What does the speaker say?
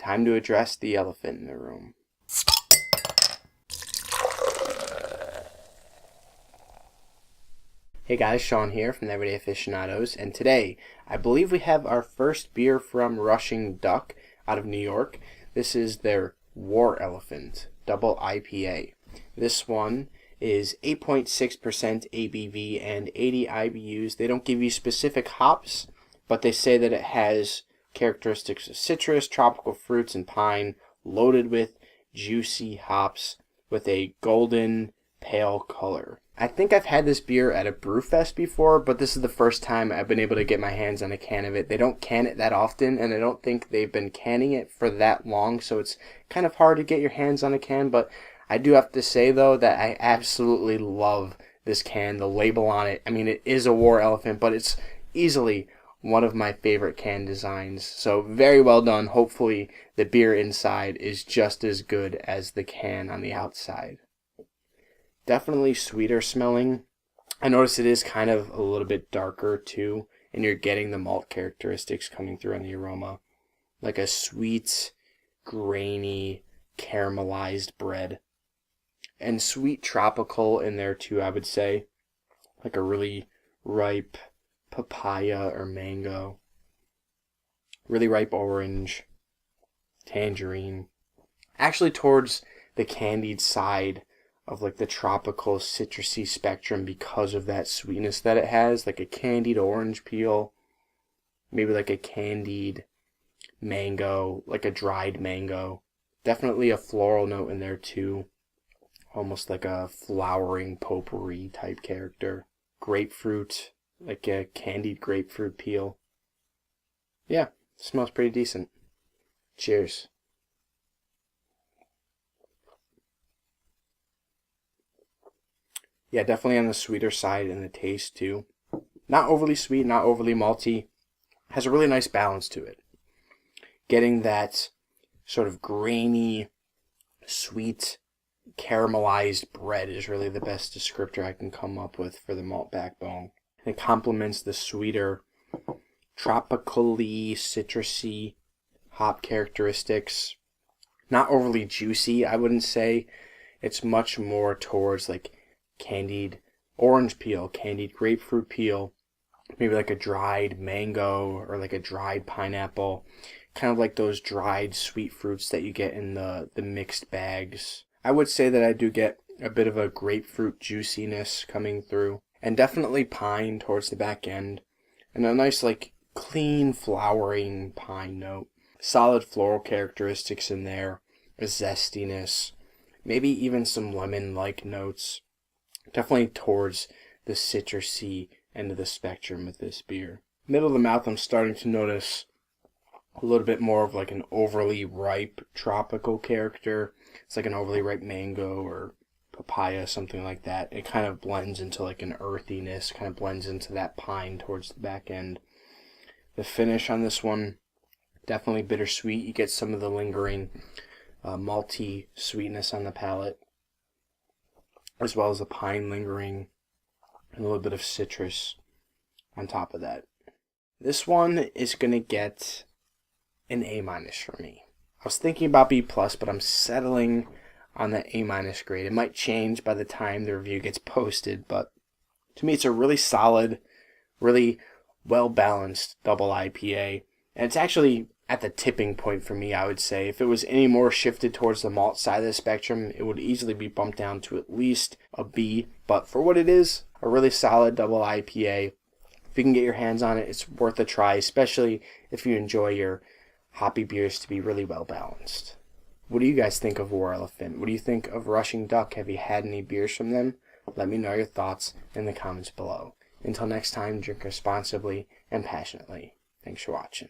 time to address the elephant in the room. Hey guys, Sean here from the Everyday Aficionados, and today I believe we have our first beer from Rushing Duck out of New York. This is their War Elephant Double IPA. This one is 8.6% ABV and 80 IBUs. They don't give you specific hops, but they say that it has characteristics of citrus, tropical fruits, and pine, loaded with juicy hops with a golden pale color. I think I've had this beer at a brew fest before, but this is the first time I've been able to get my hands on a can of it. They don't can it that often, and I don't think they've been canning it for that long, so it's kind of hard to get your hands on a can. But I do have to say, though, that I absolutely love this can. The label on it, I mean, it is a War Elephant, but it's easily one of my favorite can designs. So very well done. Hopefully the beer inside is just as good as the can on the outside. Definitely sweeter smelling. I notice it is kind of a little bit darker too, and you're getting the malt characteristics coming through on the aroma. Like a sweet, grainy, caramelized bread. And sweet tropical in there too, I would say. Like a really ripe papaya or mango. Really ripe orange. Tangerine. Actually towards the candied side of like the tropical citrusy spectrum because of that sweetness that it has, like a candied orange peel, maybe like a candied mango, like a dried mango. Definitely a floral note in there too, almost like a flowering potpourri type character. Grapefruit, like a candied grapefruit peel. Yeah, smells pretty decent. Cheers. Yeah, definitely on the sweeter side in the taste too. Not overly sweet, not overly malty. Has a really nice balance to it. Getting that sort of grainy, sweet, caramelized bread is really the best descriptor I can come up with for the malt backbone. It complements the sweeter, tropically citrusy hop characteristics. Not overly juicy, I wouldn't say. It's much more towards like candied orange peel, candied grapefruit peel, maybe like a dried mango or like a dried pineapple, kind of like those dried sweet fruits that you get in the mixed bags. I would say that I do get a bit of a grapefruit juiciness coming through, and definitely pine towards the back end, and a nice like clean flowering pine note. Solid floral characteristics in there, a zestiness, maybe even some lemon-like notes. Definitely towards the citrusy end of the spectrum with this beer. Middle of the mouth, I'm starting to notice a little bit more of like an overly ripe tropical character. It's like an overly ripe mango or papaya, something like that. It kind of blends into like an earthiness, kind of blends into that pine towards the back end. The finish on this one, definitely bittersweet. You get some of the lingering malty sweetness on the palate, as well as the pine lingering, and a little bit of citrus on top of that. This one is going to get an A- for me. I was thinking about B+, but I'm settling on that A- grade. It might change by the time the review gets posted, but to me it's a really solid, really well-balanced double IPA. And it's actually at the tipping point for me, I would say. If it was any more shifted towards the malt side of the spectrum, it would easily be bumped down to at least a B. But for what it is, a really solid double IPA. If you can get your hands on it, it's worth a try, especially if you enjoy your hoppy beers to be really well balanced. What do you guys think of War Elephant? What do you think of Rushing Duck? Have you had any beers from them? Let me know your thoughts in the comments below. Until next time, drink responsibly and passionately. Thanks for watching.